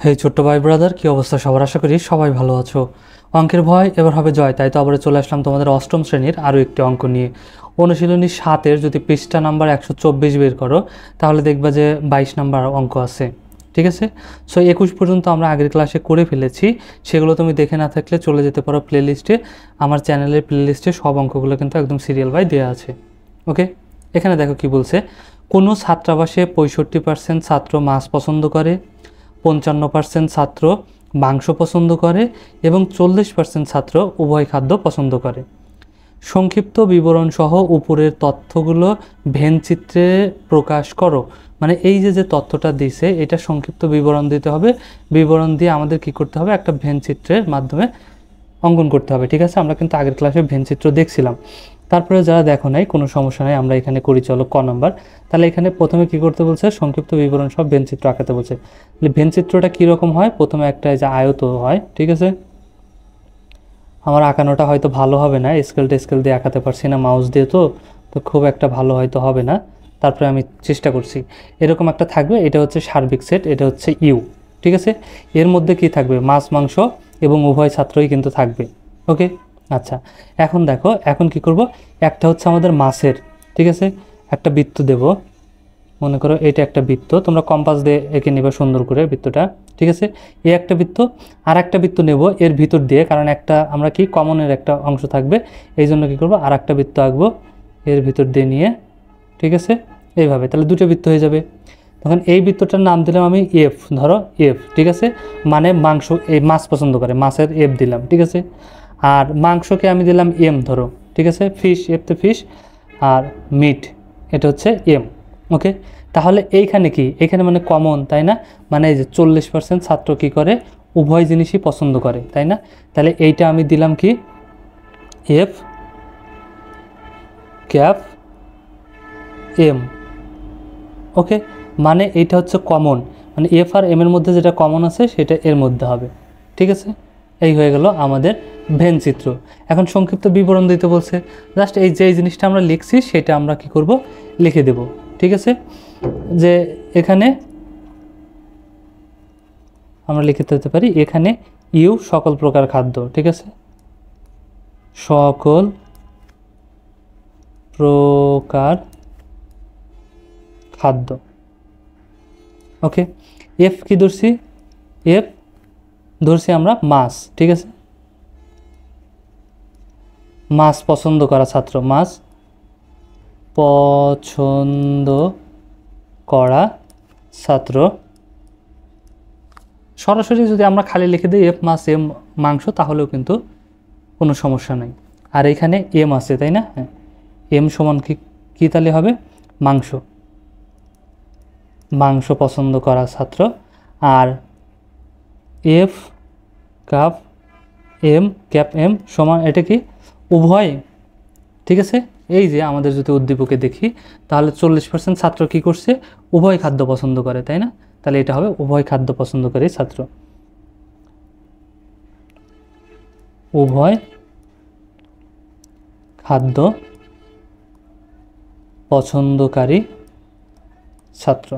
হে ছোট্ট ভাই ব্রাদার, কি অবস্থা সবার? আশা করি সবাই ভালো আছো। অঙ্কের ভয় এবার হবে জয়, তাই তো আবার চলে আসলাম তোমাদের অষ্টম শ্রেণীর আরও একটি অঙ্ক নিয়ে। অনুশীলনী 7-এর যদি পৃষ্ঠা নাম্বার 124 বের করো, তাহলে দেখবা যে 22 নাম্বার অঙ্ক আছে। ঠিক আছে, সো 21 পর্যন্ত আমরা আগের ক্লাসে করে ফেলেছি। সেগুলো তুমি দেখে না থাকলে চলে যেতে পারো প্লে লিস্টে। আমার চ্যানেলের প্লে লিস্টে সব অঙ্কগুলো কিন্তু একদম সিরিয়াল বাই দেওয়া আছে। ওকে, এখানে দেখো কি বলছে। কোনো ছাত্রাবাসে 65% ছাত্র মাছ পছন্দ করে, 55% ছাত্র মাংস পছন্দ করে এবং 40% ছাত্র উভয় খাদ্য পছন্দ করে। সংক্ষিপ্ত বিবরণ সহ উপরের তথ্যগুলো ভেনচিত্রে প্রকাশ করো। মানে এই যে তথ্যটা দিছে, এটা সংক্ষিপ্ত বিবরণ দিতে হবে। বিবরণ দিয়ে আমাদের কি করতে হবে, একটা ভেনচিত্রের মাধ্যমে অঙ্কন করতে হবে। ঠিক আছে, আমরা কিন্তু আগের ক্লাসে ভেনচিত্র দেখছিলাম। তারপরে যারা দেখো নাই, কোনো সমস্যা নাই, আমরা এখানে করি চলো ক নাম্বার। তাহলে এখানে প্রথমে কি করতে বলছে, সংক্ষিপ্ত বিবরণ সব ভেনচিত্র আঁকাতে বলছে। তাহলে ভেনচিত্রটা কীরকম হয়, প্রথমে একটা যে আয়ত হয়। ঠিক আছে, আমার আঁকানোটা হয়তো ভালো হবে না, স্কেল দিয়ে আঁকাতে পারছি না মাউস দিয়ে, তো খুব একটা ভালো হয়তো হবে না। তারপরে আমি চেষ্টা করছি। এরকম একটা থাকবে, এটা হচ্ছে সার্বিক সেট, এটা হচ্ছে ইউ। ঠিক আছে, এর মধ্যে কি থাকবে, মাছ মাংস এবং উভয় ছাত্রই কিন্তু থাকবে। ওকে, আচ্ছা, এখন দেখো, এখন কি করব, একটা হচ্ছে আমাদের মাছের। ঠিক আছে, একটা বৃত্ত দেব, মনে করো এটা একটা বৃত্ত, তোমরা কম্পাস দিয়ে এঁকে নেবে সুন্দর করে বৃত্তটা। ঠিক আছে, এই একটা বৃত্ত, আর একটা বৃত্ত নেব এর ভিতর দিয়ে, কারণ একটা আমরা কি কমনের একটা অংশ থাকবে, এই জন্য কী করবো, আর একটা বৃত্ত আঁকবো এর ভিতর দিয়ে নিয়ে। ঠিক আছে, এইভাবে, তাহলে দুটো বৃত্ত হয়ে যাবে। তখন এই বৃত্তটার নাম দিলাম আমি এফ, ধরো এফ। ঠিক আছে, মানে মাংস, এই মাছ পছন্দ করে, মাছের এফ দিলাম। ঠিক আছে, আর মাংসকে আমি দিলাম এম ধরো। ঠিক আছে, ফিশ, এফতে ফিশ, আর মিট এটা হচ্ছে এম। ওকে, তাহলে এইখানে কি, এখানে মানে কমন, তাই না? মানে এই যে 40% ছাত্র কি করে, উভয় জিনিসই পছন্দ করে, তাই না? তাহলে এইটা আমি দিলাম কি, এফ ক্যাপ এম। ওকে, মানে এইটা হচ্ছে কমন, মানে এফ আর এম এর মধ্যে যেটা কমন আছে সেটা এর মধ্যে হবে। ঠিক আছে, এই হয়ে গেল আমাদের ভেন চিত্র। এখন সংক্ষিপ্ত বিবরণ দিতে বলছে, জাস্ট এই যে জিনিসটা আমরা লিখছি সেটা আমরা কি করব, লিখে দেব। ঠিক আছে, যে এখানে আমরা লিখে দিতে পারি, এখানে ইউ সকল প্রকার খাদ্য। ঠিক আছে, সকল প্রকার খাদ্য। ওকে, এফ কি ধরছি, এফ ধরছি আমরা মাছ। ঠিক আছে, মাছ পছন্দ করা ছাত্র, মাছ পছন্দ করা ছাত্র। সরাসরি যদি আমরা খালি লিখে দিই এফ মাছ এম মাংস, তাহলেও কিন্তু কোনো সমস্যা নাই। আর এখানে এম আছে, তাই না? হ্যাঁ, এম সমান কি তাহলে হবে, মাংস, মাংস পছন্দ করা ছাত্র। আর এফ ক্যাপ এম সমান এটা কি, উভয়। ঠিক আছে, এই যে আমাদের যদি উদ্দীপকে দেখি, তাহলে 40% ছাত্র কি করছে, উভয় খাদ্য পছন্দ করে, তাই না? তাহলে এটা হবে উভয় খাদ্য পছন্দকারী ছাত্র, উভয় খাদ্য পছন্দকারী ছাত্র।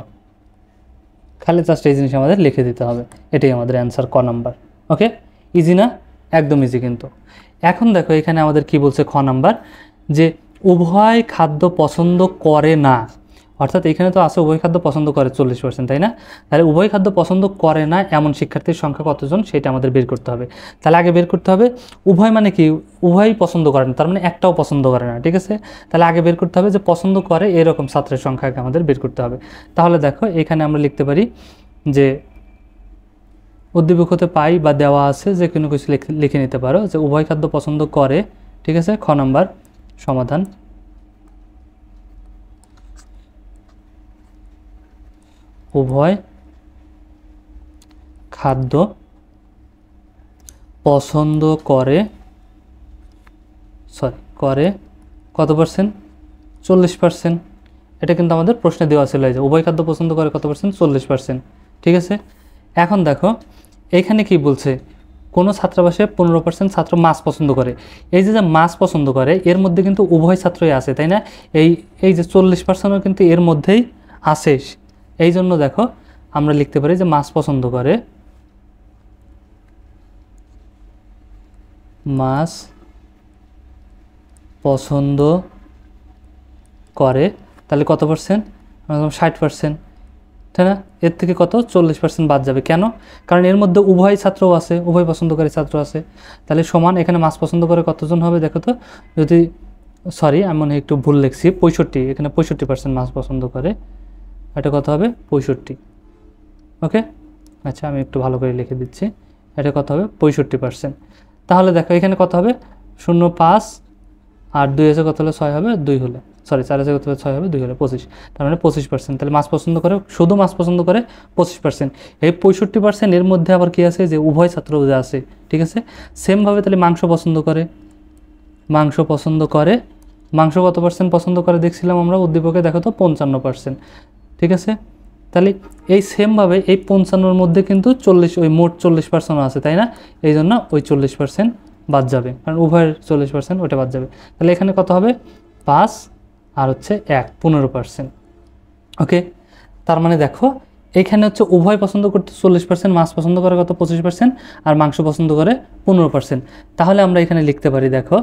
খালি জাস্ট এই জিনিস আমাদের লিখে দিতে হবে, এটাই আমাদের অ্যান্সার ক নাম্বার। ওকে, ইজি না? একদম ইজি কিন্তু। এখন দেখো এখানে আমাদের কি বলছে, খ নাম্বার, যে উভয় খাদ্য পছন্দ করে না। অর্থাৎ এখানে তো আছে উভয় খাদ্য পছন্দ করে 40%, তাই না? তাহলে উভয় খাদ্য পছন্দ করে না এমন শিক্ষার্থীর সংখ্যা কতজন, সেটা আমাদের বের করতে হবে। তাহলে আগে বের করতে হবে উভয় মানে কি, উভয়ই পছন্দ করে না, তার মানে একটাও পছন্দ করে না। ঠিক আছে, তাহলে আগে বের করতে হবে যে পছন্দ করে এরকম ছাত্রের সংখ্যাকে আমাদের বের করতে হবে। তাহলে দেখো এখানে আমরা লিখতে পারি যে উদ্দীপক হতে পাই বা দেওয়া আছে, যে কোনো কিছু লিখে নিতে পারো, যে উভয় খাদ্য পছন্দ করে। ঠিক আছে, খ নাম্বার সমাধান। উভয় খাদ্য পছন্দ করে কত পার্সেন্ট, 40%। এটা কিন্তু আমাদের প্রশ্নে দেওয়া ছিল, যে উভয় খাদ্য পছন্দ করে কত পার্সেন্ট, 40%। ঠিক আছে, এখন দেখো এখানে কি বলছে, কোনো ছাত্রাবাসে 15% ছাত্র মাছ পছন্দ করে। এই যে মাছ পছন্দ করে, এর মধ্যে কিন্তু উভয় ছাত্রই আছে, তাই না? এই যে 40%ও কিন্তু এর মধ্যেই আছে। এই জন্য দেখো আমরা লিখতে পারি যে মাছ পছন্দ করে মাছ পছন্দ করে, তাহলে কত পার্সেন্ট? 60%, তাই না? এর থেকে কত 40% বাদ যাবে। কেন? কারণ এর মধ্যে উভয় ছাত্রও আছে, উভয় পছন্দকারী ছাত্র আছে। তাহলে সমান এখানে মাছ পছন্দ করে কতজন হবে দেখো তো, যদি সরি আমি মনে হয় একটু ভুল লিখছি, 65, এখানে 65% মাছ পছন্দ করে, এটা কত হবে 65। ওকে, আচ্ছা আমি একটু ভালো করে লিখে দিচ্ছি, এটা কত হবে 65%। তাহলে দেখো এখানে কত হবে 0.5 আর 2 আছে কত হলে 6 হবে, 2 হলে সরি 4 আছে কত হলে 6 হবে, 2 হলে 25, তার মানে 25%। তাহলে মাছ পছন্দ করে, শুধু মাছ পছন্দ করে 25%। এই 65% এর মধ্যে আবার কি আছে, যে উভয় ছাত্র যে আছে, ঠিক আছে। সেমভাবে তাহলে মাংস পছন্দ করে, মাংস পছন্দ করে, মাংস কত পার্সেন্ট পছন্দ করে দেখছিলাম আমরা উদ্দীপকে, দেখো তো 55%, ঠিক আছে। তাহলে এই সেমভাবে এই 55-র মধ্যে কিন্তু 40, ওই মোট 40% আছে, তাই না? এই জন্য ওই 40% বাদ যাবে, কারণ উভয়ের 40% ওটা বাদ যাবে। তাহলে এখানে কত হবে 5 আর হচ্ছে 1, 15%। ওকে, তার মানে দেখো এখানে হচ্ছে উভয় পছন্দ করতে 40%, মাছ পছন্দ করে কত 25%, আর মাংস পছন্দ করে 15%। তাহলে আমরা এখানে লিখতে পারি, দেখো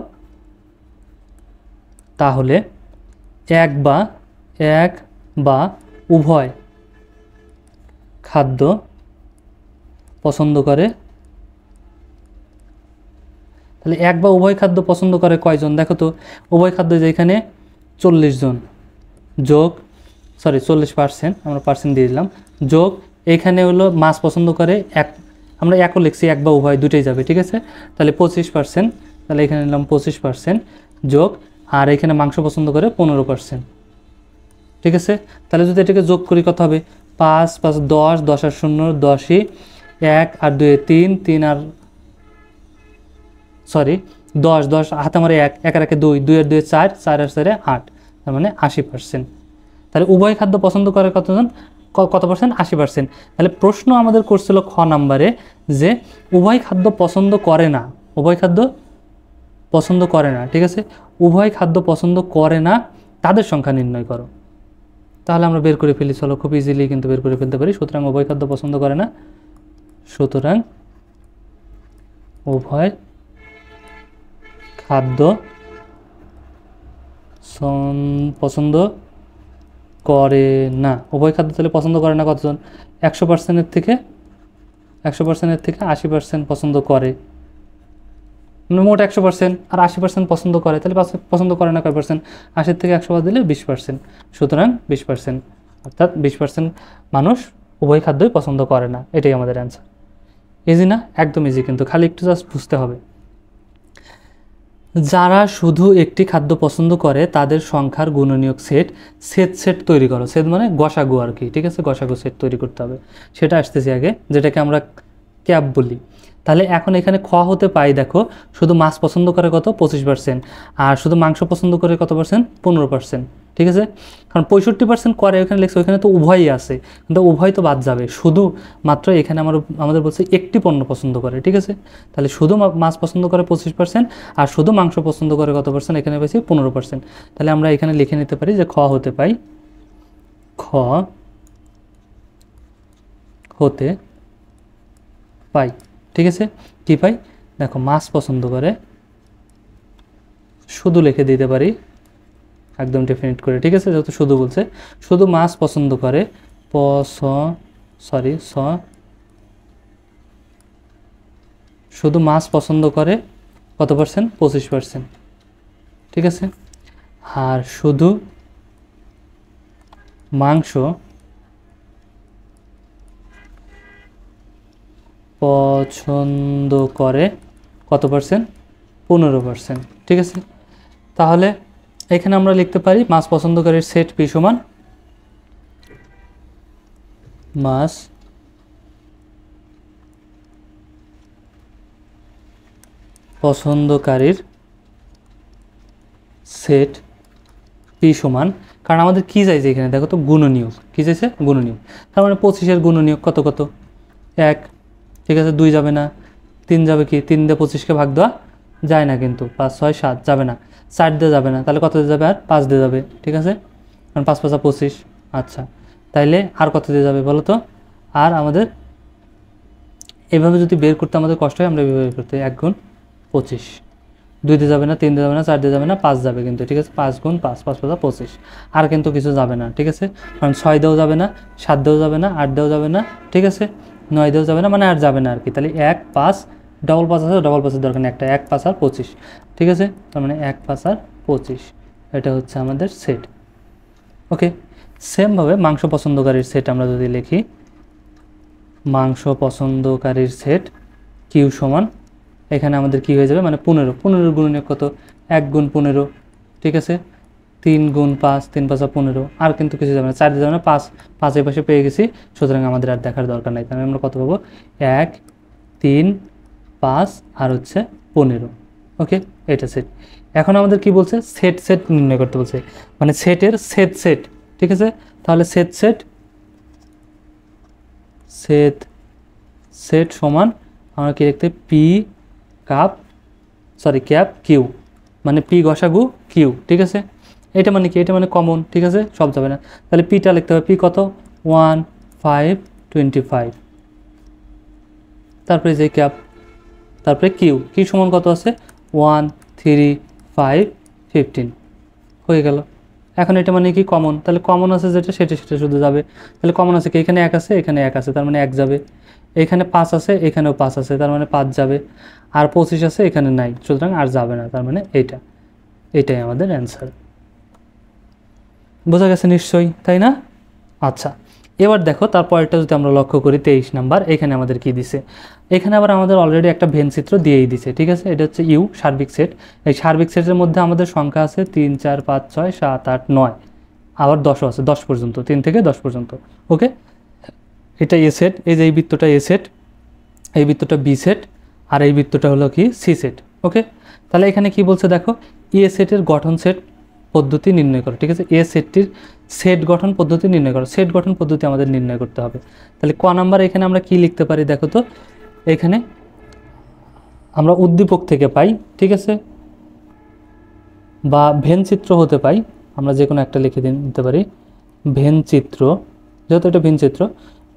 তাহলে এক বা উভয় খাদ্য পছন্দ করে, তাহলে এক বা উভয় খাদ্য পছন্দ করে কয়জন দেখো তো, উভয় খাদ্য যে এখানে 40 জন, যোগ সরি 40%, আমরা পার্সেন্ট দিয়ে দিলাম, যোগ এখানে হলো মাছ পছন্দ করে এক, আমরা একও লিখছি, এক বা উভয় দুটোই যাবে, ঠিক আছে। তাহলে 25%, তাহলে এখানে নিলাম 25%, যোগ আর এখানে মাংস পছন্দ করে 15%, ঠিক আছে। তাহলে যদি এটাকে যোগ করি কত হবে, 5 5 10, 10 আর 0 10ই, 1 আর 2 3, 3 আর সরি 10 10 হাতে আমার 1 1 আর 1 2, 2 আর 2 4, 4 আর 4 8, তার মানে 80%। তাহলে উভয় খাদ্য পছন্দ করে কতজন, কত পার্সেন্ট? 80%। তাহলে প্রশ্ন আমাদের করছিল খ নাম্বারে যে উভয় খাদ্য পছন্দ করে না, উভয় খাদ্য পছন্দ করে না, ঠিক আছে। উভয় খাদ্য পছন্দ করে না তাদের সংখ্যা নির্ণয় করো। তাহলে আমরা বের করে ফেলি, চলো খুব ইজিলি কিন্তু বের করে ফেলতে পারি। সুতরাং উভয় খাদ্য পছন্দ করে না, সুতরাং উভয় খাদ্য পছন্দ করে না, উভয় খাদ্য তাহলে পছন্দ করে না কতজন, 100%-এর থেকে 80% পছন্দ করে, মানে মোট 100% আর 80% পছন্দ করে, তাহলে পছন্দ করে না কয় পার্সেন্ট, 80 থেকে 100 বাদ দিলে 20%, সুতরাং 20%, অর্থাৎ 20% মানুষ উভয় খাদ্যই পছন্দ করে না, এটাই আমাদের অ্যান্সার। ইজি না? একদম ইজি, কিন্তু খালি একটু জাস্ট বুঝতে হবে। যারা শুধু একটি খাদ্য পছন্দ করে তাদের সংখ্যার গুণনীয়ক সেট তৈরি করো। সেট মানে গসাগু আর কি, ঠিক আছে, গসাগু সেট তৈরি করতে হবে, সেটা আসতেছি আগে, যেটাকে আমরা ক্যাপ বলি। তাহলে এখন এখানে খ হতে পাই, দেখো শুধু মাছ পছন্দ করে কত 25%, আর শুধু মাংস পছন্দ করে কত পার্সেন্ট 15%, ঠিক আছে। কারণ 65% করে ওখানে লিখছে, ওইখানে তো উভয়ই আছে, কিন্তু উভয় তো বাদ যাবে, শুধু মাত্র এখানে আমাদের বলছে একটি পণ্য পছন্দ করে, ঠিক আছে। তাহলে শুধু মাছ পছন্দ করে 25%, আর শুধু মাংস পছন্দ করে কত পার্সেন্ট, এখানে পেয়েছি 15%। তাহলে আমরা এখানে লিখে নিতে পারি যে খ হতে পাই, ঠিক আছে। কি পাই দেখো, মাছ পছন্দ করে, শুধু লিখে দিতে পারি একদম ডেফিনিট করে, ঠিক আছে, যেহেতু শুধু বলছে, শুধু মাছ পছন্দ করে শুধু মাছ পছন্দ করে কত পার্সেন্ট, 25%, ঠিক আছে। আর শুধু মাংস পছন্দ করে কত পার্সেন্ট, 15%, ঠিক আছে। তাহলে এখানে আমরা লিখতে পারি মাছ পছন্দকারীর সেট পি সমান মাছ পছন্দকারীর সেট পি সমান, কারণ আমাদের কী চাইছে এখানে দেখো তো, গুণনীয়ক, কী চাইছে গুণনীয়ক, তার মানে 25-এর গুণনীয়ক কত 1, ঠিক আছে, 2 যাবে না, 3 যাবে, কি 3 দিয়ে 25-কে ভাগ দেওয়া যায় না, কিন্তু 5 6 7 যাবে না, 4 দিয়ে যাবে না, তাহলে কত দিয়ে যাবে, আর 5 দিয়ে যাবে, ঠিক আছে, কারণ 5 5 25। আচ্ছা, তাইলে আর কত দিয়ে যাবে বলো তো, আর আমাদের এভাবে যদি বের করতে আমাদের কষ্ট হয়, আমরা এভাবে বের করতে 1 গুণ 25, 2 দিয়ে যাবে না, 3 দিয়ে যাবে না, 4 দিয়ে যাবে না, 5 যাবে কিন্তু, ঠিক আছে। 5 গুণ 5, 5 5 25, আর কিন্তু কিছু যাবে না, ঠিক আছে। কারণ 6 দিয়েও যাবে না, 7 দিয়েও যাবে না, 8 দিয়েও যাবে না, ঠিক আছে, 9 দিয়েও যাবে না, মানে আর যাবে না আর কি। তাহলে 1 5, ডবল 5 আছে, ডবল 5-এর দরকার নেই, একটা 1 5 আর 25, ঠিক আছে। তার মানে 1 5 আর 25, এটা হচ্ছে আমাদের সেট। ওকে, সেমভাবে মাংস পছন্দকারীর সেট আমরা যদি লিখি, মাংস পছন্দকারীর সেট কিউ সমান, এখানে আমাদের কি হয়ে যাবে, মানে 15, 15 গুণনে কত, 1 গুণ 15, ঠিক আছে। 3 গুণ 5, 3 5 15, আর কিন্তু কিছু যাবে না, 4 দিয়ে যাবে না, 5 5 এই পাশে পেয়ে গেছি, সুতরাং আমাদের আর দেখার দরকার নাই। তাহলে আমরা কত পাবো, 1 3 5 আর হচ্ছে 15। ওকে, এটা সেট। এখন আমাদের কি বলছে, সেট সেট নির্ণয় করতে বলছে, মানে সেটের সেট সেট, ঠিক আছে। তাহলে সেট সেট সেট সেট সমান আমরা কি লিখতে, পি কাপ ক্যাপ কিউ, মানে পি গসাগু কিউ, ঠিক আছে। এটা মানে কি, এটা মানে কমন, ঠিক আছে, সব যাবে না। তাহলে পিটা লিখতে হবে, পি কত, 1 5 25, তারপরে যে ক্যাপ, তারপরে কিউ, কি সমান কত আছে, 1 3 5 15, হয়ে গেল। এখন এটা মানে কি কমন, তাহলে কমন আছে যেটা সেটা সেটা শুধু যাবে। তাহলে কমন আছে কি, এখানে 1 আছে, এখানে 1 আছে, তার মানে 1 যাবে। এখানে 5 আছে, এখানেও 5 আছে, তার মানে 5 যাবে। আর 25 আছে, এখানে নাই, সুতরাং আর যাবে না, তার মানে এটাই আমাদের অ্যান্সার। বোঝা গেছে নিশ্চয়ই, তাই না? আচ্ছা, এবার দেখো তারপরটা যদি আমরা লক্ষ্য করি, 23 নাম্বার, এখানে আমাদের কি দিছে, এখানে আবার আমাদের অলরেডি একটা ভেন চিত্র দিয়েই দিছে, ঠিক আছে। এটা হচ্ছে ইউ সার্বিক সেট। এই সার্বিক সেটের মধ্যে আমাদের সংখ্যা আছে 3 4 5 6 7 8 9, আবার 10ও আছে, 10 পর্যন্ত, 3 থেকে 10 পর্যন্ত। ওকে, এটা এ সেট, এই যে এই বৃত্তটা এ সেট, এই বৃত্তটা বি সেট, আর এই বৃত্তটা হলো কি সি সেট। ওকে, তাহলে এখানে কি বলছে দেখো, এ সেটের গঠন সেট পদ্ধতি নির্ণয় করো, ঠিক আছে। এ সেটটির সেট গঠন পদ্ধতি নির্ণয় করো, সেট গঠন পদ্ধতি আমাদের নির্ণয় করতে হবে। তাহলে ক নাম্বার এখানে আমরা কি লিখতে পারি দেখো তো, এখানে আমরা উদ্দীপক থেকে পাই, ঠিক আছে, বা ভেন চিত্র হতে পাই, আমরা যে কোনো একটা লিখে দিতে পারি, ভেন চিত্র, যেহেতু এটা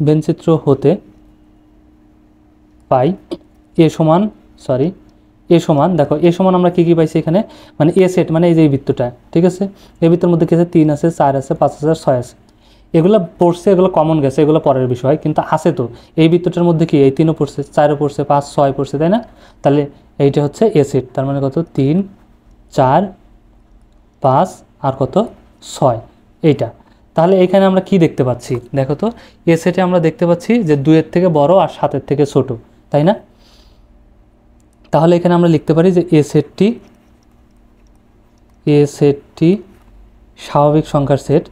ভেন চিত্র হতে পাই এ সমান, দেখো এ সমান আমরা কি পাইছি এখানে, মানে এ সেট, মানে এই যে এই বৃত্তটা, ঠিক আছে। এই বৃত্তের মধ্যে কি আছে, 3 আছে, 4 আছে, 5 আছে, 6 আছে, এগুলো পড়ছে, এগুলো কমন গেছে, এগুলো পরের বিষয়, কিন্তু আছে তো এই বৃত্তটার মধ্যে কি, এই 3ও পড়ছে, 4ও পড়ছে, 5 6 পড়ছে, তাই না। তাহলে এইটা হচ্ছে এ সেট, তার মানে কত, 3 4 5 আর কত 6, এইটা। তাহলে এখানে আমরা কি দেখতে পাচ্ছি দেখো তো, এ সেটে আমরা দেখতে পাচ্ছি যে 2-এর থেকে বড় আর 7-এর থেকে ছোট, তাই না। তাহলে এখানে আমরা লিখতে পারি যে এ সেটটি স্বাভাবিক সংখ্যার সেট,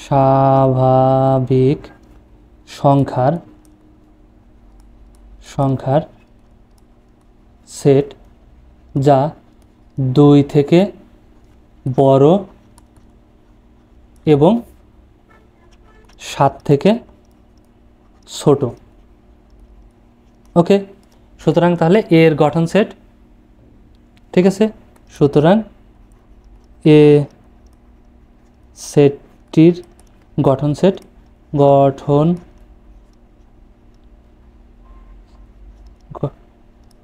স্বাভাবিক সংখ্যার সেট, যা 2 থেকে বড় এবং 7 থেকে ছোট। ওকে, সুতরাং তাহলে এর গঠন সেট, ঠিক আছে। সুতরাং এ সেটটির গঠন সেট,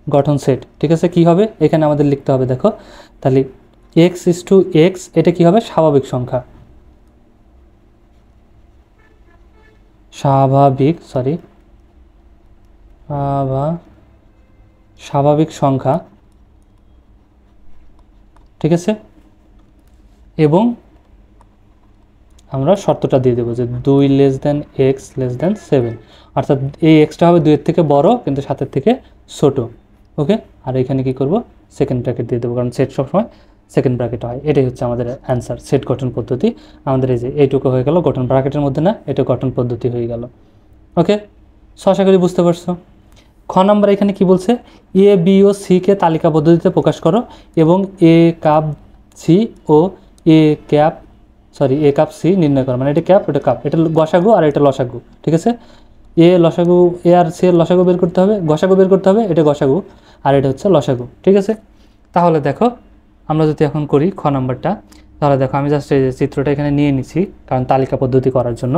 গঠন সেট, ঠিক আছে। কি হবে এখানে আমাদের লিখতে হবে দেখো, তাহলে x:x, এটা কি হবে, স্বাভাবিক সংখ্যা, স্বাভাবিক সংখ্যা, ঠিক আছে। এবং আমরা শর্তটা দিয়ে দেবো যে 2 < x < 7, অর্থাৎ এই এক্সটা হবে 2-এর থেকে বড় কিন্তু 7-এর থেকে ছোট। ওকে, আর এখানে কি করব, সেকেন্ড ব্র্যাকেট দিয়ে দেবো, কারণ সেট সবসময় সেকেন্ড ব্র্যাকেট হয়। এটাই হচ্ছে আমাদের অ্যান্সার, সেট গঠন পদ্ধতি। আমাদের এই যে এইটুকু হয়ে গেল, গঠন ব্র্যাকেটের মধ্যে না, এটা গঠন পদ্ধতি হয়ে গেল। ওকে, আশা করি বুঝতে পারছো। খ নাম্বার এখানে কি বলছে, A B O C K তালিকা পদ্ধতিতে প্রকাশ করো এবং এ কাপ সি ও এ কাপ সি নির্ণয় করো, মানে এটা ক্যাপ, এটা কাপ, এটা গসাগু আর এটা লসাগু, ঠিক আছে। এ আর সি এর লসাগু বের করতে হবে, গসাগু বের করতে হবে, এটা গসাগু আর এটা হচ্ছে লসাগু, ঠিক আছে। তাহলে দেখো আমরা যদি এখন করি খ নাম্বারটা, তাহলে দেখো আমি জাস্ট এই যে চিত্রটা এখানে নিয়ে নিছি, কারণ তালিকা পদ্ধতি করার জন্য।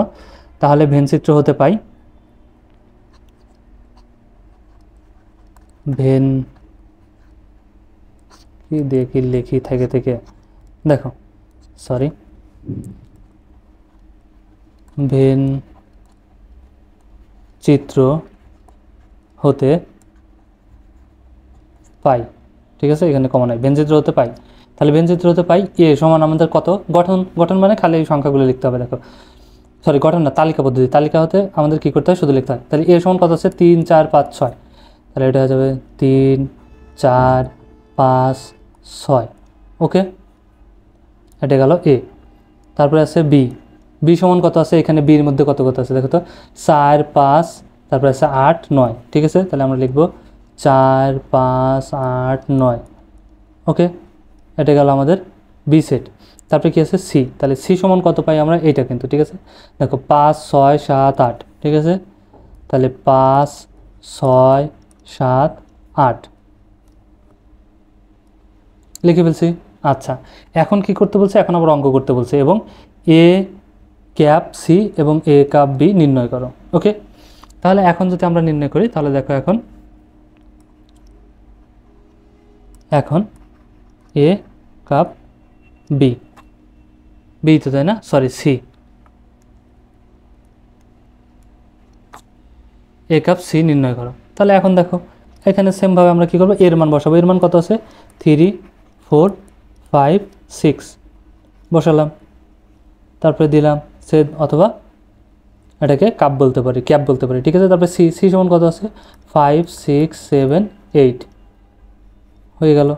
তাহলে ভেন চিত্র হতে পাই, ভেন কি দেখি লিখি থেকে থেকে দেখো সরি ভেন চিত্র হতে পাই, ঠিক আছে, এখানে কমন হয় ভেনচিত্র হতে পাই। তাহলে ভেনচিত্র হতে পাই এ সমান আমাদের কত, গঠন, গঠন মানে খালি এই সংখ্যাগুলো লিখতে হবে। দেখো সরি গঠন না, তালিকা পদ্ধতি, তালিকা হতে আমাদের কী করতে হয়, শুধু লিখতে হয়। তাহলে এ সমান কত আছে 3 4 5 6, তাহলে এটা হয়ে যাবে 3 4 5 6। ওকে, এটা গেল এ। তারপরে আছে বি, বি সমান কত আছে, এখানে বির মধ্যে কত কত আছে দেখো তো 4 5, তারপরে আছে 8 9, ঠিক আছে। তাহলে আমরা লিখবো 4 5 8 9। ওকে, এটা গেল আমাদের বি সেট। তারপরে কি আছে সি, তাহলে সি সমান কত পাই আমরা, এইটা কিন্তু, ঠিক আছে। দেখো 5 6 7 8, ঠিক আছে। তাহলে 5 6 7 8 লিখে ফেলছি। আচ্ছা, এখন কি করতে বলছে, এখন আবার অঙ্ক করতে বলছে এবং এ ক্যাপ সি এবং এ কাপ বি নির্ণয় করো। ওকে, তাহলে এখন যদি আমরা নির্ণয় করি তাহলে দেখো এখন এ কাপ বি, বি তো তাই না, সরি সি, এ কাপ সি নির্ণয় করো। তাহলে এখন দেখো এখানে সেমভাবে আমরা কী করবো, এর মান বসাবো। এর মান কত আছে 3 4 5 6 বসালাম, তারপরে দিলাম সে অথবা এটাকে কাপ বলতে পারি, ক্যাপ বলতে পারি, ঠিক আছে। তারপরে সি, সি সমান কত আছে 5 6 7 8 হয়ে গেল।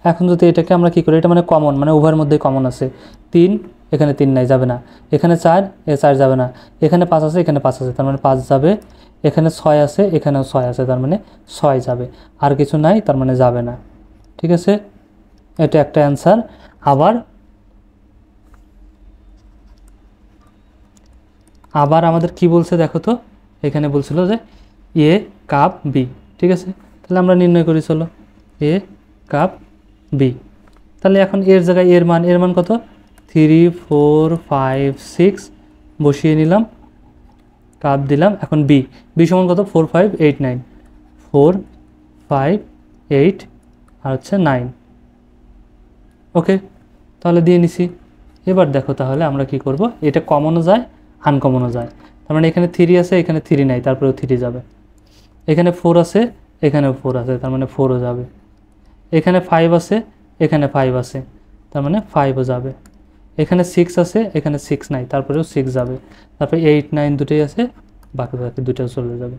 এখন যদি এটাকে আমরা কী করি, এটা মানে কমন, মানে উভয়ের মধ্যে কমন আছে। 3 এখানে 3 নাই, যাবে না। এখানে 4 এ 4 যাবে না। এখানে 5 আছে, এখানে 5 আছে, তার মানে 5 যাবে। এখানে 6 আছে, এখানেও 6 আছে, তার মানে 6 যাবে। আর কিছু নাই, তার মানে যাবে না, ঠিক আছে। এটা একটা অ্যান্সার। আবার আমাদের কি বলছে দেখো তো, এখানে বলছিল যে এ কাপ বি, ঠিক আছে। তাহলে আমরা নির্ণয় করি, চলো এ কাপ বি। তাহলে এখন এর জায়গায় এর মান কত 3 4 5 6 বসিয়ে নিলাম, কাপ দিলাম। এখন বি, বি সমান কত 4 5 8 9, 4 5 8 আর হচ্ছে 9। ওকে, তাহলে দিয়ে নিছি। এবার দেখো তাহলে আমরা কি করব, এটা কমনও যায় আনকমনও যায়। তার মানে এখানে 3 আছে, এখানে 3 নাই, তারপরেও 3 যাবে। এখানে 4 আছে, এখানেও 4 আছে, তার মানে 4ও যাবে। এখানে 5 আছে, এখানে 5 আছে, তার মানে 5ও যাবে। এখানে 6 আছে, এখানে 6 নাই, তারপরেও 6 যাবে। তারপরে 8 9 দুটোই আছে, বাকি দুটোও চলে যাবে।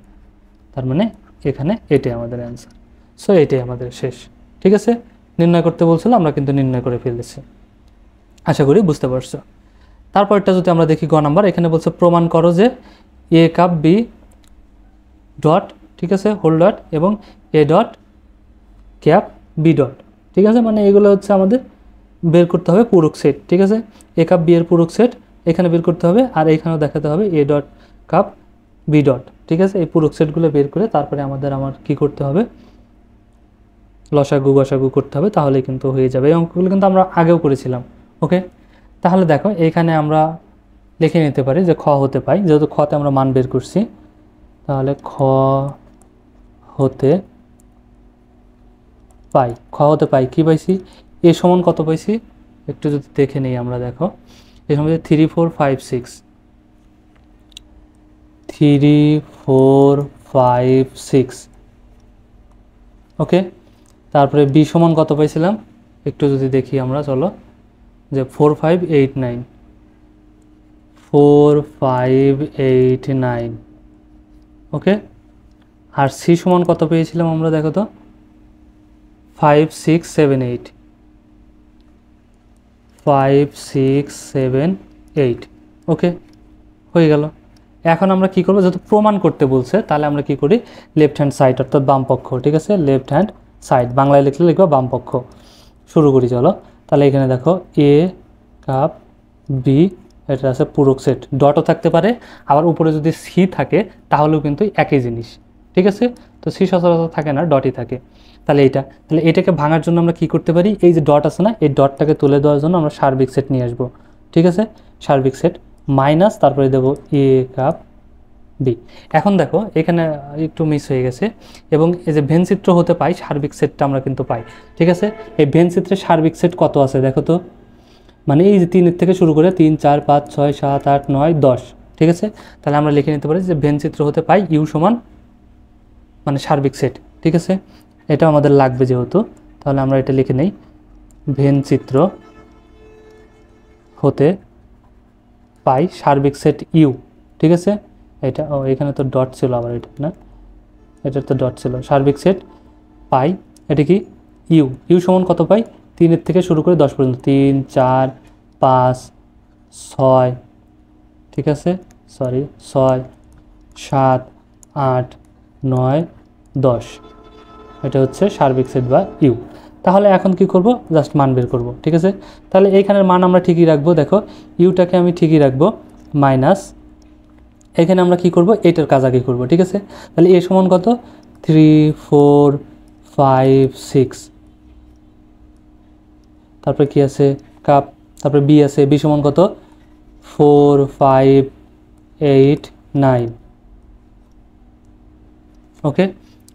তার মানে এখানে এটাই আমাদের অ্যান্সার। সো এটাই আমাদের শেষ, ঠিক আছে। নির্ণয় করতে বলছিল, আমরা কিন্তু নির্ণয় করে ফেলেছি। আশা করি বুঝতে পারছো। তারপরটা যদি আমরা দেখি গ নাম্বার, এখানে বলছে প্রমাণ করো যে এ কাপ বি ডট, ঠিক আছে, হোল ডট এবং A dot cap B dot, ঠিক আছে। মানে এগুলো হচ্ছে আমাদের বের করতে হবে পূরক সেট, ঠিক আছে। এ কাপ বি এর পূরক সেট এখানে বের করতে হবে, আর এখানেও দেখাতে হবে A dot cap B dot, ঠিক আছে। এই পূরক সেটগুলো বের করে তারপরে আমার কি করতে হবে, লসাগু গসাগু করতে হবে, তাহলে কিন্তু হয়ে যাবে। এই অঙ্কগুলো কিন্তু আমরা আগেও করেছিলাম। ওকে, তাহলে দেখো এখানে আমরা লিখে নিতে পারি যে খ হতে পাই, যেহেতু খতে আমরা মান বের করছি, তাহলে খ হতে পাই কি পাইছি, এ সমান কত পাইছি একটু যদি দেখে নেই আমরা। দেখো এর মধ্যে 3 4 5 6, 3 4 5 6। ওকে, তারপরে বি সমান কত পাইছিলাম একটু যদি দেখি আমরা, চলো, যে 4 5 8 9, 4 5 8 9। ওকে, আর সি সমান কত পেয়েছিলাম আমরা, দেখো তো 5 6 7 8, 5 6 7 8। ওকে, হয়ে গেল। এখন আমরা কি করব, যেহেতু প্রমাণ করতে বলছে তাহলে আমরা কি করি, লেফট হ্যান্ড সাইড অর্থাৎ বাম পক্ষ, ঠিক আছে, লেফট হ্যান্ড সাইড, বাংলায় লিখলে লিখবো বাম পক্ষ। শুরু করি চলো। তাহলে এখানে দেখো এ কাপ বি, এটা আছে পূরক সেট, ডটও থাকতে পারে, আবার উপরে যদি সি থাকে তাহলেও কিন্তু একই জিনিস, ঠিক আছে। তো সি সচরাচর থাকে না, ডটই থাকে। তাহলে এটাকে ভাঙার জন্য আমরা কি করতে পারি, এই যে ডট আছে না, এই ডটটাকে তুলে দেওয়ার জন্য আমরা সার্বিক সেট নিয়ে আসবো, ঠিক আছে। সার্বিক সেট মাইনাস, তারপরে দেবো এ কাপ বি। এখন দেখো এখানে একটু মিস হয়ে গেছে, এবং এই যে ভেন চিত্র হতে পাই সার্বিক সেটটা আমরা কিন্তু পাই, ঠিক আছে। এই ভেন চিত্রের সার্বিক সেট কত আছে দেখো তো, মানে এই যে 3 থেকে শুরু করে 3 4 5 6 7 8 9 10, ঠিক আছে। তাহলে আমরা লিখে নিতে পারি যে ভেন চিত্র হতে পাই ইউ সমান মানে সার্বিক সেট, ঠিক আছে। এটা আমাদের লাগবে যেহেতু, তাহলে আমরা এটা লিখে নেই, ভেন চিত্র হতে পাই সার্বিক সেট ইউ, ঠিক আছে। এটা এখানে তো ডট ছিল আবার, এটা না, এটা তো ডট ছিল, সার্বিক সেট পাই, এটা কি ইউ, ইউ সমান কত পাই 3 থেকে শুরু করে 10 পর্যন্ত, 3 4 5 6, ঠিক আছে, সরি 6 7 8 9 10, এটা হচ্ছে সার্বিক সেট বা ইউ। তাহলে এখন কি করব, জাস্ট মান বের করব, ঠিক আছে। তাহলে এইখানের মান আমরা ঠিকই রাখবো, দেখো ইউটাকে আমি ঠিকই রাখবো, মাইনাস এখানে আমরা কি করব, এটার কাজ আগে করব, ঠিক আছে। তাহলে এ সমান কত 3 4 5 6, তারপরে কি আছে কাপ, তারপরে বি আছে, বি সমান কত 4 5 8 9, ওকে।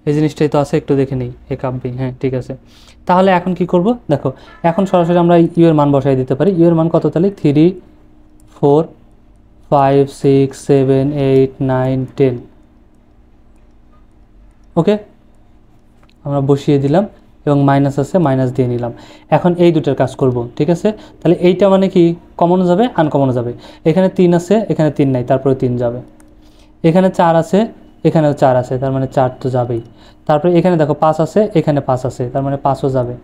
এই জিনিসটাই তো আছে, একটু দেখে নিই, এ কাপ বি, হ্যাঁ ঠিক আছে। তাহলে এখন কি করব, দেখো এখন সরাসরি আমরা ইউ এর মান বসাই দিতে পারি। ইউ এর মান কত, তাহলে 3 4 5 6 7 8 9 10, ওকে আমরা বসিয়ে দিলাম, এবং মাইনাস আছে মাইনাস দিয়ে নিলাম। এখন এই দুটোর কাজ করব, ঠিক আছে। তাহলে এইটা মানে কি কমন যাবে, আনকমন যাবে, এখানে 3 আছে এখানে 3 নাই, তারপরে 3 যাবে, এখানে 4 আছে এখানেও 4 আছে, তার মানে 4 তো যাবেই। তারপরে এখানে দেখো 5 আছে এখানে 5 আছে, তার মানে 5ও যাবে।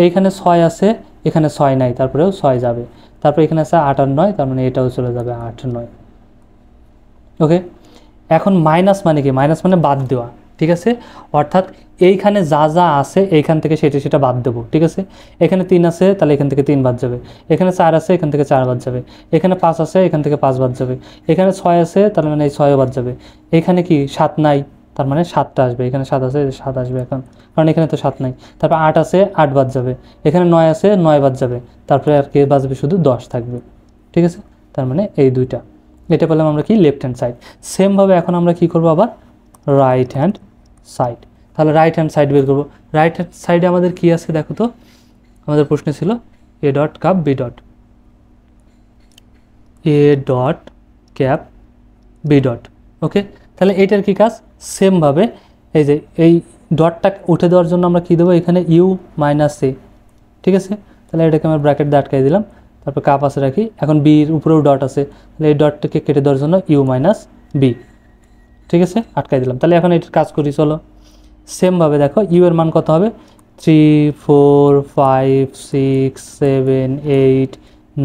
এইখানে 6 আছে এখানে 6 নাই, তারপরেও 6 যাবে। তারপরে এখানে আছে 8 আর 9, তার মানে এটাও চলে যাবে 8 9, ওকে। এখন মাইনাস মানে কি, মাইনাস মানে বাদ দেওয়া, ঠিক আছে। অর্থাৎ এইখানে যা যা আছে এইখান থেকে সেটা বাদ দেবো, ঠিক আছে। এখানে 3 আছে তাহলে এখান থেকে 3 বাদ যাবে, এখানে 4 আছে এখান থেকে 4 বাদ যাবে, এখানে 5 আছে এখান থেকে 5 বাদ যাবে, এখানে 6 আছে তার মানে এই 6ও বাদ যাবে, এখানে কি 7 নাই তার মানে 7টা আসবে, এখানে 7 আছে 7 আসবে এখন, কারণ এখানে তো 7 নাই। তারপর 8 আছে 8 বাদ যাবে, এখানে 9 আছে 9 বাদ যাবে, তারপরে আর কে বাজবে, শুধু 10 থাকবে, ঠিক আছে। তার মানে এই দুইটা, এটা পেলাম আমরা কি লেফট হ্যান্ড সাইড। সেমভাবে এখন আমরা কি করব আবার রাইট হ্যান্ড সাইড। তাহলে রাইট হ্যান্ড সাইড বের করবো। রাইট হ্যান্ড সাইডে আমাদের কি আছে দেখো তো, আমাদের প্রশ্নে ছিল A dot cap B dot, A dot cap B dot, okay. তাহলে এইটার কি কাজ, সেমভাবে এই যে এই ডটটা উঠে দেওয়ার জন্য আমরা কি দেবো, এখানে ইউ মাইনাস এ, ঠিক আছে। তাহলে এটাকে আমরা ব্র্যাকেট দিয়ে আটকাই দিলাম, তারপর কাপ আছে রাখি, এখন বির উপরেও ডট আছে, তাহলে এই ডটটাকে কেটে দেওয়ার জন্য ইউ মাইনাস বি, ঠিক আছে, আটকাই দিলাম। তাহলে এখন এটার কাজ করি চলো। সেমভাবে দেখো ইউ এর মান কত হবে 3 4 5 6 7 8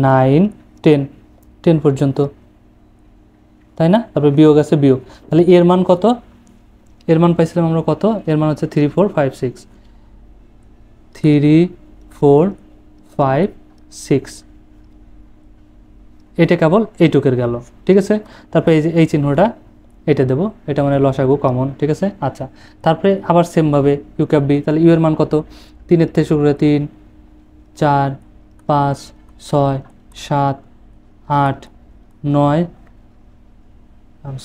9 10, 10 পর্যন্ত, তাই না। তারপরে বিয়োগ আছে বিয়োগ, তাহলে এর মান কত, এর মান পাইছিলাম আমরা কত, এর মান হচ্ছে 3 4 5 6, 3 4 5 6, এটা কেবল এইটুকের গেল, ঠিক আছে। তারপরে এই যে এই চিহ্নটা এটা দেবো, এটা মানে লসাগু কমন, ঠিক আছে। আচ্ছা, তারপরে আবার সেমভাবে ইউ ক্যাপ বি, তাহলে ইউ এর মান কত 3 থেকে শুরু করে 3 4 5 6 7 8 9,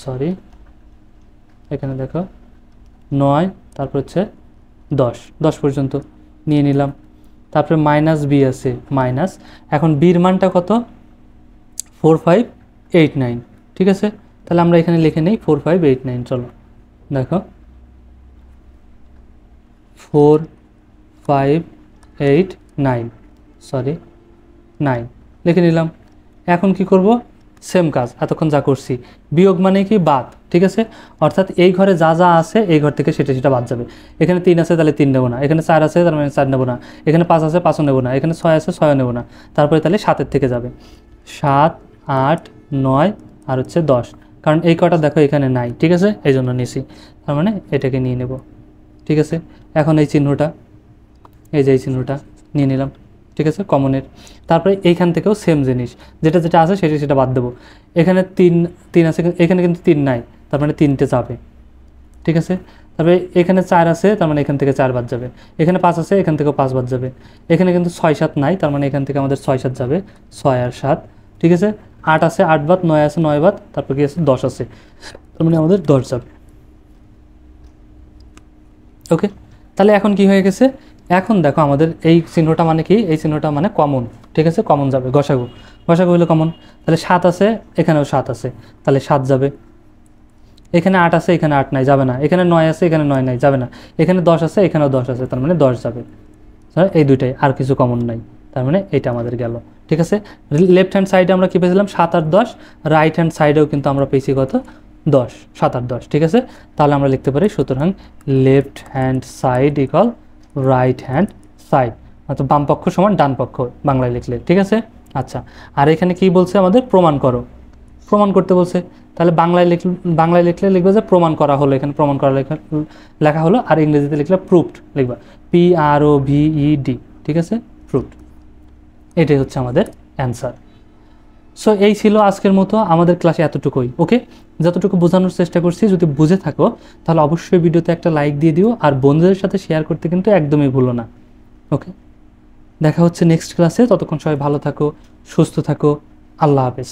সরি এখানে দেখো 9, তারপর হচ্ছে 10, 10 পর্যন্ত নিয়ে নিলাম। তারপরে মাইনাস বি আছে মাইনাস, এখন বির মানটা কত 4 5 8 9, ঠিক আছে। তাহলে আমরা এখানে লিখে নেই 4 5 8 9, চলো দেখো 4 5 8 9, সরি 9 লিখে নিলাম। এখন কি করব, সেম কাজ এতক্ষণ যা করছি, বিয়োগ মানে কি বাদ, ঠিক আছে। অর্থাৎ এই ঘরে যা যা আছে এই ঘর থেকে সেটা বাদ যাবে। এখানে 3 আছে তাহলে 3 নেবো না, এখানে 4 আছে তার মানে 4 নেবো না, এখানে 5 আছে 5ও নেবো না, এখানে 6 আছে 6ও নেবো না, তারপরে তাহলে 7-এর থেকে যাবে 7 8 9 আর হচ্ছে 10, কারণ এই কটা দেখো এখানে নাই, ঠিক আছে, এই জন্য নিছি, তার মানে এটাকে নিয়ে নেব, ঠিক আছে। এখন এই চিহ্নটা, এই যে এই চিহ্নটা নিয়ে নিলাম, ঠিক আছে, কমনের। তারপরে এইখান থেকেও সেম জিনিস, যেটা যেটা আছে সেটা বাদ দেবো। এখানে 3 আছে, এখানে কিন্তু 3 নাই, তার মানে 3টে যাবে, ঠিক আছে। তারপরে এখানে 4 আছে, তার মানে এখান থেকে 4 বাদ যাবে, এখানে 5 আছে এখান থেকেও 5 বাদ যাবে, এখানে কিন্তু 6 7 নাই, তার মানে এখান থেকে আমাদের 6 7 যাবে, 6 আর 7, ঠিক আছে। 8 আছে 8 বাদ, 9 আছে 9 বাদ, তারপর কি আছে 10 আছে, তার মানে আমাদের 10 যাবে। ওকে, তাহলে এখন কি হয়ে গেছে, এখন দেখো আমাদের এই চিহ্নটা মানে কি, এই চিহ্নটা মানে কমন, ঠিক আছে, কমন যাবে গসাগু, গসাগু হলো কমন, তাহলে 7 আছে এখানেও 7 আছে, তাহলে 7 যাবে। এখানে 8 আছে এখানে 8 নাই, যাবে না। এখানে 9 আছে এখানে 9 নাই, যাবে না। এখানে 10 আছে এখানেও 10 আছে, তার মানে 10 যাবে। এই দুইটাই, আর কিছু কমন নাই, তার মানে এটা আমাদের গেল। ঠিক আছে, লেফট হ্যান্ড সাইডে আমরা কি পেয়েছিলাম 7 আর 10, রাইট হ্যান্ড সাইডেও কিন্তু আমরা পেয়েছি কত 10, 7 আর 10। ঠিক আছে, তাহলে আমরা লিখতে পারি সুতরাং left hand side equal right hand side, অর্থাৎ বাম পক্ষ সমান ডান পক্ষ বাংলায় লিখলে। ঠিক আছে, আচ্ছা, আর এখানে কি বলছে আমাদের, প্রমাণ করো, প্রমাণ করতে বলছে। তাহলে বাংলায় লিখলে লিখবে যে প্রমাণ করা হলো, এখানে প্রমাণ করা লেখা হলো, আর ইংরেজিতে লিখলে প্রুফড লিখবা, PROVED। ঠিক আছে, প্রুফড, এটাই হচ্ছে আমাদের অ্যান্সার। সো এই ছিল আজকের মতো আমাদের ক্লাসে এতটুকুই। ওকে, যতটুকু বোঝানোর চেষ্টা করছি, যদি বুঝে থাকো তাহলে অবশ্যই ভিডিওতে একটা লাইক দিয়ে দিও, আর বন্ধুদের সাথে শেয়ার করতে কিন্তু একদমই ভুলো না। ওকে, দেখা হচ্ছে নেক্সট ক্লাসে, ততক্ষণ সবাই ভালো থাকো, সুস্থ থাকো, আল্লাহ হাফেজ।